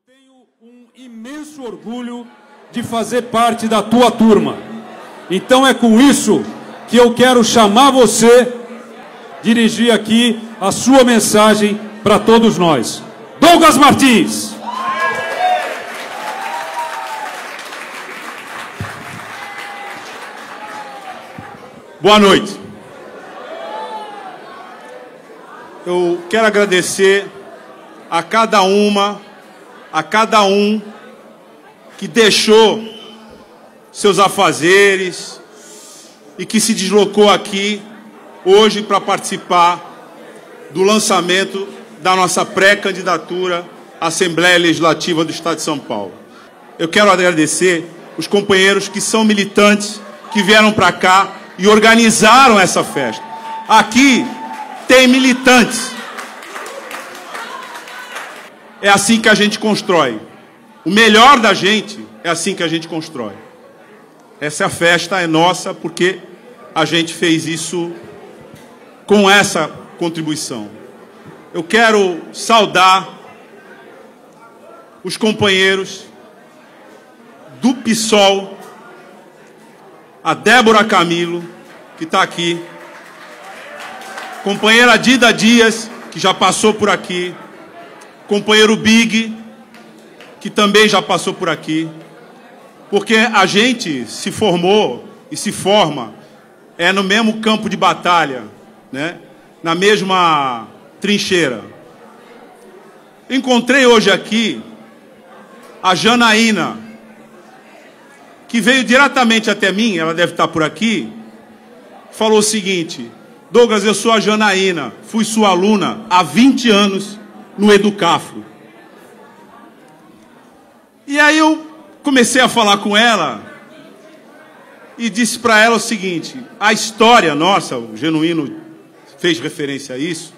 tenho um imenso orgulho de fazer parte da tua turma. Então é com isso que eu quero chamar você, dirigir aqui a sua mensagem para todos nós. Douglas Martins! Boa noite. Eu quero agradecer a cada uma, a cada um que deixou seus afazeres e que se deslocou aqui hoje para participar do lançamento da nossa pré-candidatura à Assembleia Legislativa do Estado de São Paulo. Eu quero agradecer os companheiros que são militantes, que vieram para cá e organizaram essa festa. Aqui tem militantes. É assim que a gente constrói. O melhor da gente é assim que a gente constrói. Essa festa é nossa porque a gente fez isso com essa contribuição. Eu quero saudar os companheiros do PSOL, a Débora Camilo, que está aqui, companheira Dida Dias, que já passou por aqui, companheiro Big, que também já passou por aqui, porque a gente se formou e se forma no mesmo campo de batalha, né? Na mesma trincheira. Encontrei hoje aqui a Janaína, que veio diretamente até mim, ela deve estar por aqui, falou o seguinte: Douglas, eu sou a Janaína, fui sua aluna há 20 anos no Educafro. E aí eu comecei a falar com ela e disse para ela o seguinte: a história nossa, o Genuíno fez referência a isso,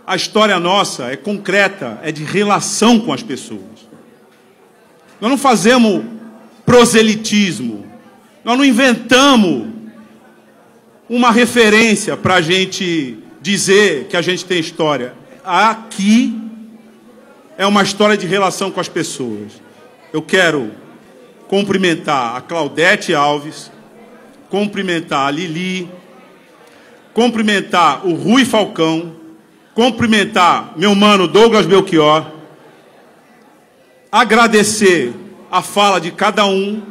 a história nossa é concreta, é de relação com as pessoas. Nós não fazemos proselitismo, nós não inventamos uma referência para a gente dizer que a gente tem história. Aqui é uma história de relação com as pessoas. Eu quero cumprimentar a Claudete Alves, cumprimentar a Lili, cumprimentar o Rui Falcão, cumprimentar meu mano Douglas Belchior, agradecer a fala de cada um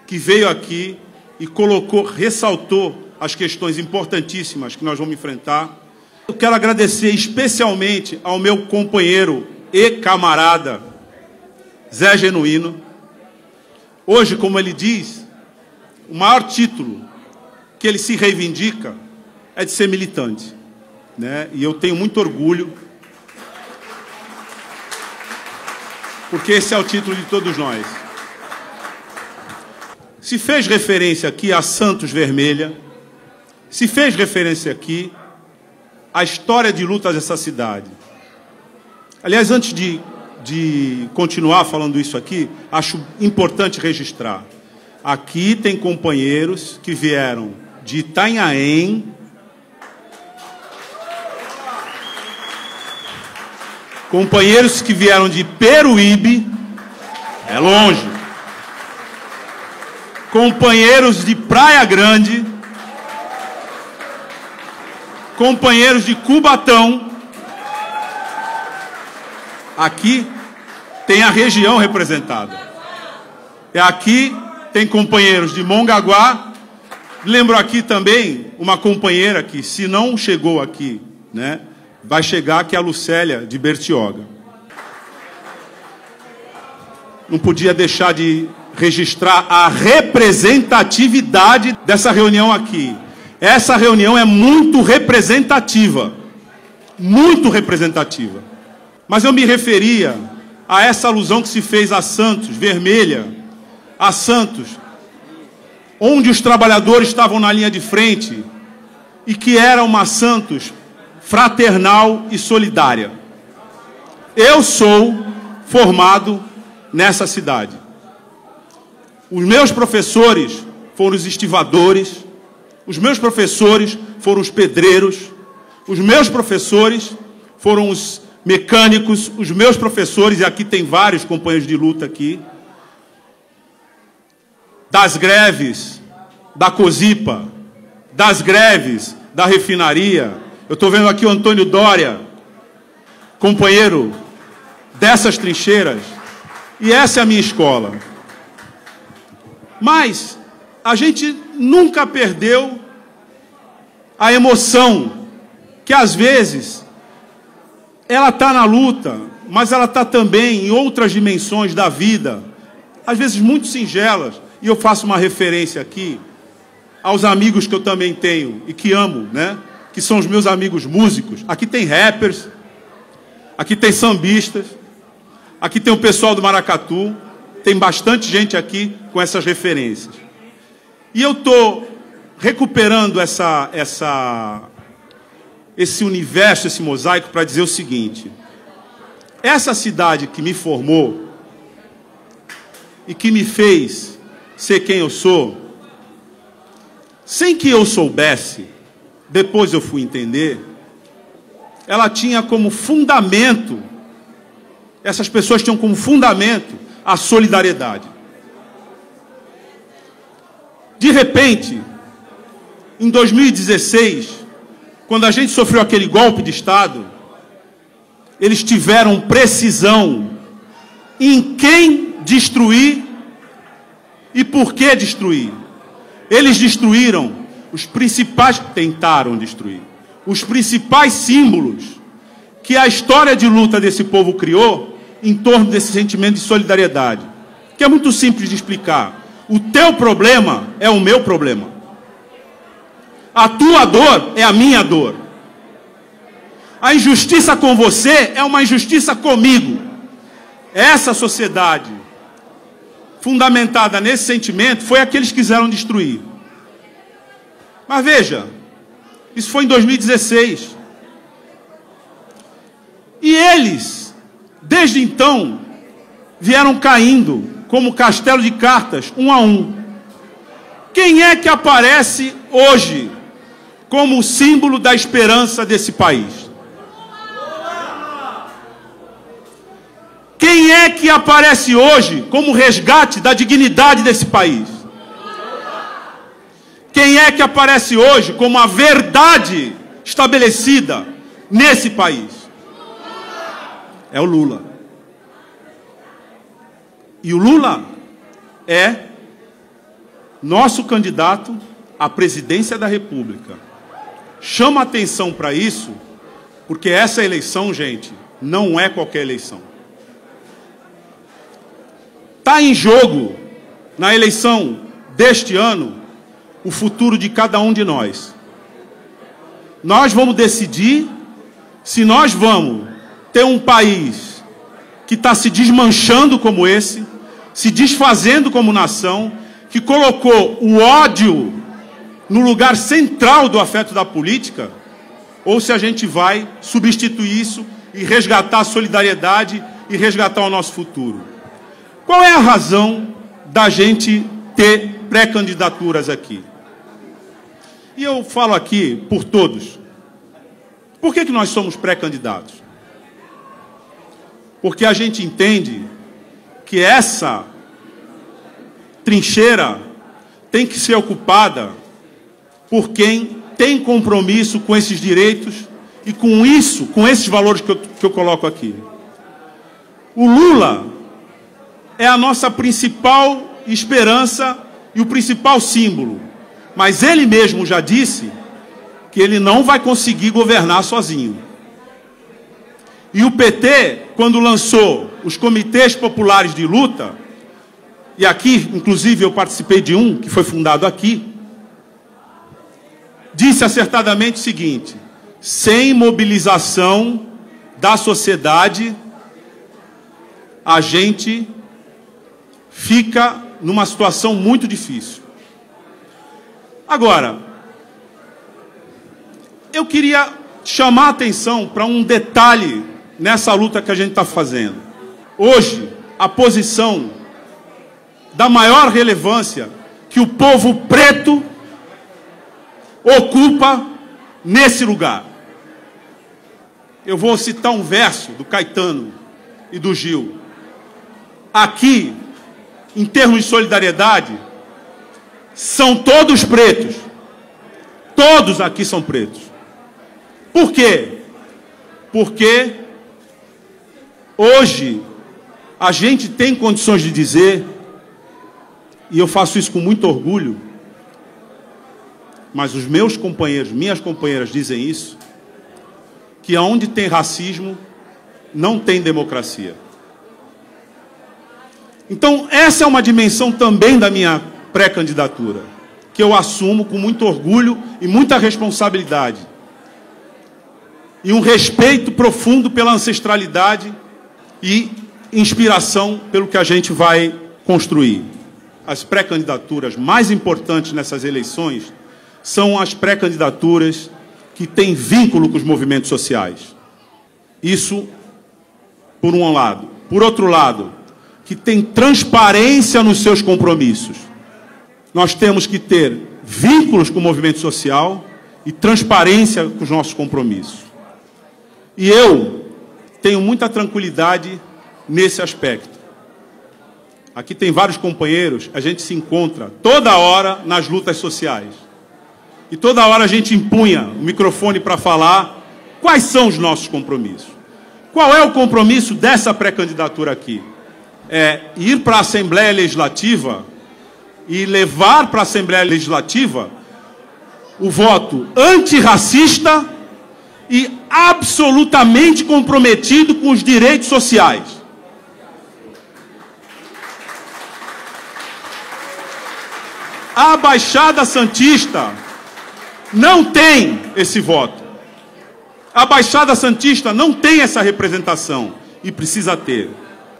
que veio aqui e colocou, ressaltou as questões importantíssimas que nós vamos enfrentar. Eu quero agradecer especialmente ao meu companheiro e camarada Zé Genuíno. Hoje, como ele diz, o maior título que ele se reivindica é de ser militante, né? E eu tenho muito orgulho, porque esse é o título de todos nós. Se fez referência aqui a Santos Vermelha, se fez referência aqui à história de lutas dessa cidade. Aliás, antes de continuar falando isso aqui, acho importante registrar. Aqui tem companheiros que vieram de Itanhaém, companheiros que vieram de Peruíbe, é longe, companheiros de Praia Grande, companheiros de Cubatão. Aqui tem a região representada. Aqui tem companheiros de Mongaguá. Lembro aqui também uma companheira que, se não chegou aqui, né, vai chegar, que é a Lucélia de Bertioga. Não podia deixar de registrar a representatividade dessa reunião aqui. Essa reunião é muito representativa. Muito representativa. Mas eu me referia a essa alusão que se fez a Santos Vermelha, a Santos, onde os trabalhadores estavam na linha de frente e que era uma Santos fraternal e solidária. Eu sou formado nessa cidade. Os meus professores foram os estivadores, os meus professores foram os pedreiros, os meus professores foram os mecânicos, os meus professores, e aqui tem vários companheiros de luta aqui, das greves da COSIPA, das greves da refinaria. Eu estou vendo aqui o Antônio Dória, companheiro dessas trincheiras, e essa é a minha escola. Mas a gente nunca perdeu a emoção, que às vezes ela está na luta, mas ela está também em outras dimensões da vida, às vezes muito singelas, e eu faço uma referência aqui aos amigos que eu também tenho e que amo, né? Que são os meus amigos músicos. Aqui tem rappers, aqui tem sambistas, aqui tem o pessoal do Maracatu, tem bastante gente aqui com essas referências. E eu estou recuperando esse universo, esse mosaico, para dizer o seguinte: essa cidade que me formou e que me fez ser quem eu sou, sem que eu soubesse, depois eu fui entender, ela tinha como fundamento, essas pessoas tinham como fundamento a solidariedade. De repente, em 2016, quando a gente sofreu aquele golpe de Estado, eles tiveram precisão em quem destruir e por que destruir. Eles destruíram os principais, tentaram destruir, os principais símbolos que a história de luta desse povo criou em torno desse sentimento de solidariedade, que é muito simples de explicar. O teu problema é o meu problema. A tua dor é a minha dor. A injustiça com você é uma injustiça comigo. Essa sociedade fundamentada nesse sentimento foi a que eles quiseram destruir. Mas veja, isso foi em 2016. E eles, desde então, vieram caindo como castelo de cartas, um a um. Quem é que aparece hoje como o símbolo da esperança desse país? Quem é que aparece hoje como resgate da dignidade desse país? Quem é que aparece hoje como a verdade estabelecida nesse país? É o Lula. E o Lula é nosso candidato à presidência da República. Chama atenção para isso, porque essa eleição, gente, não é qualquer eleição. Está em jogo, na eleição deste ano, o futuro de cada um de nós. Nós vamos decidir se nós vamos ter um país que está se desmanchando como esse, se desfazendo como nação, que colocou o ódio no lugar central do afeto da política, ou se a gente vai substituir isso e resgatar a solidariedade e resgatar o nosso futuro. Qual é a razão da gente ter pré-candidaturas aqui? E eu falo aqui por todos. Por que nós somos pré-candidatos? Porque a gente entende que essa trincheira tem que ser ocupada por quem tem compromisso com esses direitos e com isso, com esses valores que eu coloco aqui. O Lula é a nossa principal esperança e o principal símbolo. Mas ele mesmo já disse que ele não vai conseguir governar sozinho. E o PT, quando lançou os comitês populares de luta, e aqui, inclusive, eu participei de um, que foi fundado aqui, disse acertadamente o seguinte: sem mobilização da sociedade, a gente fica numa situação muito difícil. Agora, eu queria chamar a atenção para um detalhe nessa luta que a gente está fazendo. Hoje, a posição da maior relevância que o povo preto ocupa nesse lugar. Eu vou citar um verso do Caetano e do Gil. Aqui, em termos de solidariedade, são todos pretos. Todos aqui são pretos. Por quê? Porque hoje a gente tem condições de dizer, e eu faço isso com muito orgulho, mas os meus companheiros, minhas companheiras dizem isso, que onde tem racismo, não tem democracia. Então, essa é uma dimensão também da minha pré-candidatura, que eu assumo com muito orgulho e muita responsabilidade. E um respeito profundo pela ancestralidade e inspiração pelo que a gente vai construir. As pré-candidaturas mais importantes nessas eleições são as pré-candidaturas que têm vínculo com os movimentos sociais. Isso, por um lado. Por outro lado, que tem transparência nos seus compromissos. Nós temos que ter vínculos com o movimento social e transparência com os nossos compromissos. E eu tenho muita tranquilidade nesse aspecto. Aqui tem vários companheiros, a gente se encontra toda hora nas lutas sociais. E toda hora a gente empunha o microfone para falar quais são os nossos compromissos. Qual é o compromisso dessa pré-candidatura aqui? É ir para a Assembleia Legislativa e levar para a Assembleia Legislativa o voto antirracista e absolutamente comprometido com os direitos sociais. A Baixada Santista não tem esse voto. A Baixada Santista não tem essa representação e precisa ter.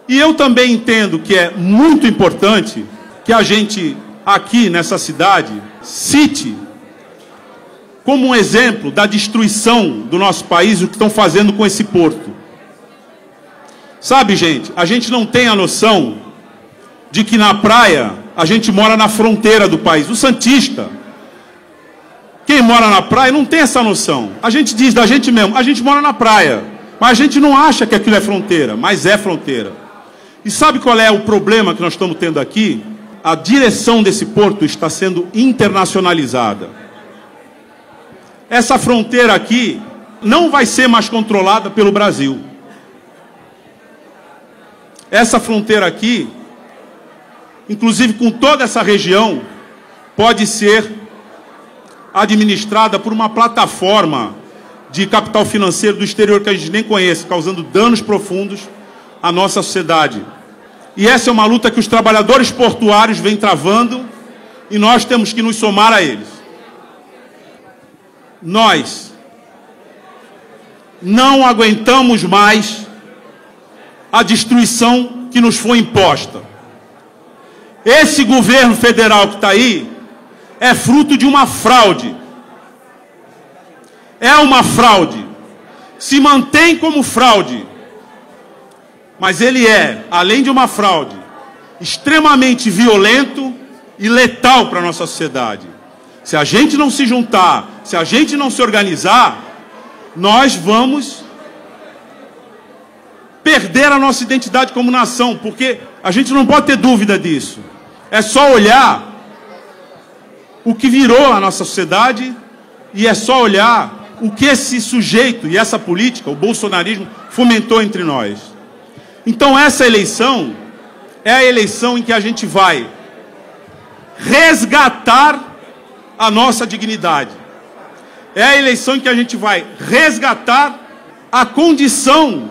E eu também entendo que é muito importante que a gente, aqui nessa cidade, cite como um exemplo da destruição do nosso país o que estão fazendo com esse porto. Sabe, gente, a gente não tem a noção de que na praia a gente mora na fronteira do país. O santista, quem mora na praia não tem essa noção. A gente diz da gente mesmo, a gente mora na praia, mas a gente não acha que aquilo é fronteira, mas é fronteira. E sabe qual é o problema que nós estamos tendo aqui? A direção desse porto está sendo internacionalizada. Essa fronteira aqui não vai ser mais controlada pelo Brasil. Essa fronteira aqui, inclusive com toda essa região, pode ser administrada por uma plataforma de capital financeiro do exterior que a gente nem conhece, causando danos profundos à nossa sociedade. E essa é uma luta que os trabalhadores portuários vêm travando e nós temos que nos somar a eles. Nós não aguentamos mais a destruição que nos foi imposta. Esse governo federal que está aí é fruto de uma fraude. É uma fraude. Se mantém como fraude. Mas ele é, além de uma fraude, extremamente violento e letal para a nossa sociedade. Se a gente não se juntar, se a gente não se organizar, nós vamos perder a nossa identidade como nação, porque a gente não pode ter dúvida disso. É só olhar o que virou a nossa sociedade e é só olhar o que esse sujeito e essa política, o bolsonarismo, fomentou entre nós. Então essa eleição é a eleição em que a gente vai resgatar a nossa dignidade. É a eleição em que a gente vai resgatar a condição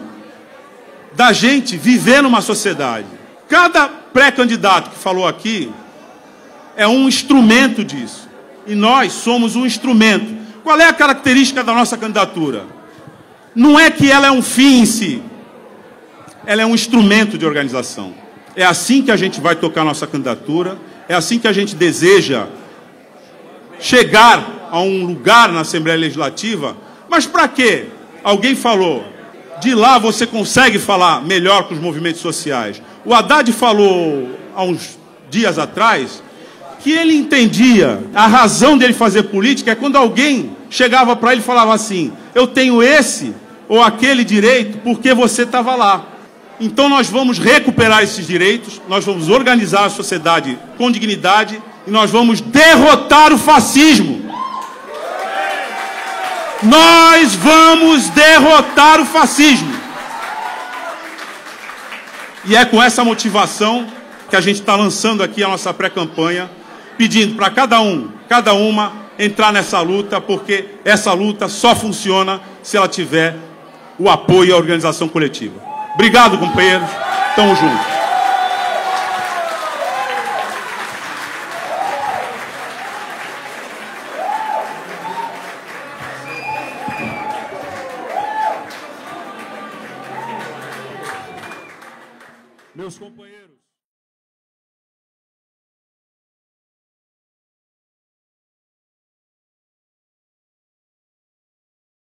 da gente viver numa sociedade. Cada pré-candidato que falou aqui é um instrumento disso. E nós somos um instrumento. Qual é a característica da nossa candidatura? Não é que ela é um fim em si. Ela é um instrumento de organização. É assim que a gente vai tocar nossa candidatura. É assim que a gente deseja chegar a um lugar na Assembleia Legislativa. Mas para quê? Alguém falou, de lá você consegue falar melhor com os movimentos sociais. O Haddad falou há uns dias atrás que ele entendia, a razão dele fazer política é quando alguém chegava para ele e falava assim, eu tenho esse ou aquele direito porque você estava lá. Então nós vamos recuperar esses direitos, nós vamos organizar a sociedade com dignidade e nós vamos derrotar o fascismo. Nós vamos derrotar o fascismo. E é com essa motivação que a gente está lançando aqui a nossa pré-campanha, pedindo para cada um, cada uma, entrar nessa luta, porque essa luta só funciona se ela tiver o apoio e a organização coletiva. Obrigado, companheiros. Tamo junto. Meus companheiros.